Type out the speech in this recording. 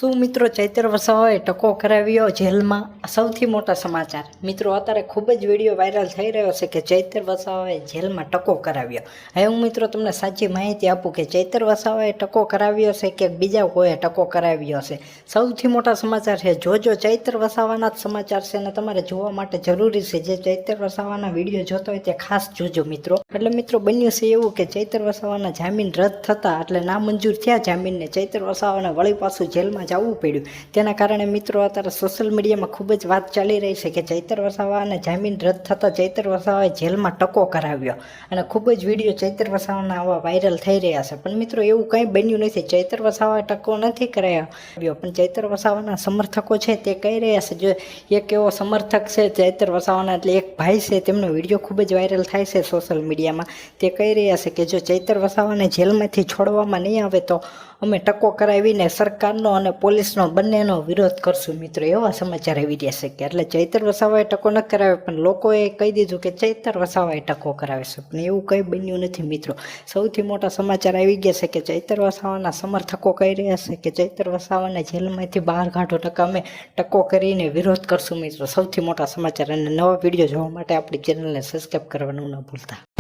શું મિત્રો ચૈતર વસાવાએ ટકો કરાવ્યો જેલમાં? સૌથી મોટા સમાચાર મિત્રો, અત્યારે ખૂબ જ વિડીયો વાયરલ થઈ રહ્યો છે કે ચૈતર વસાવાએ જેલમાં ટકો કરાવ્યો. હવે હું મિત્રો તમને સાચી માહિતી આપું કે ચૈતર વસાવાએ ટકો કરાવ્યો છે કે બીજા કોઈએ ટકો કરાવ્યો છે. સૌથી મોટા સમાચાર છે. જોજો, ચૈતર વસાવાના જ સમાચાર છે અને તમારે જોવા માટે જરૂરી છે. જે ચૈતર વસાવાના વિડીયો જોતો હોય તે ખાસ જોજો મિત્રો. એટલે મિત્રો બન્યું છે એવું કે ચૈતર વસાવાના જામીન રદ થતા, એટલે નામંજૂર થયા જામીનને, ચૈતર વસાવાને વળી પાછું જેલમાં જવું પડ્યું. તેના કારણે મિત્રો અત્યારે સોશિયલ મીડિયામાં ખૂબ જ વાત ચાલી રહી છે કે ચૈતર વસાવાને જામીન રદ થતા ચૈતર વસાવાએ જેલમાં ટકો કરાવ્યો અને ખૂબ જ વિડીયો ચૈતર વસાવાના આવા વાયરલ થઈ રહ્યા છે. પણ મિત્રો એવું કંઈ બન્યું નથી. ચૈતર વસાવાએ ટકો નથી કરાવ્યો, પણ ચૈતર વસાવાના સમર્થકો છે તે કહી રહ્યા છે. જો એક એવો સમર્થક છે ચૈતર વસાવાના, એટલે એક ભાઈ છે, તેમનો વિડીયો ખૂબ જ વાયરલ થાય છે સોશિયલ મીડિયામાં. તે કહી રહ્યા છે કે જો ચૈતર વસાવાને જેલમાંથી છોડવામાં નહીં આવે તો અમે ટકો કરાવીને સરકારનો અને પોલીસનો બંનેનો વિરોધ કરશું. મિત્રો એવા સમાચાર આવી રહ્યા છે કે એટલે ચૈતર વસાવાએ ટકો ન કરાવે, પણ લોકોએ કહી દીધું કે ચૈતર વસાવાએ ટકો કરાવે છે. પણ એવું કંઈ બન્યું નથી મિત્રો. સૌથી મોટા સમાચાર આવી ગયા છે કે ચૈતર વસાવાના સમર્થકો કહી રહ્યા છે કે ચૈતર વસાવાને જેલમાંથી બહાર કાઢો, ટકા અમે ટકો કરીને વિરોધ કરશું. મિત્રો સૌથી મોટા સમાચાર. અને નવા વિડીયો જોવા માટે આપણી ચેનલને સબસ્ક્રાઈબ કરવાનું ન ભૂલતા.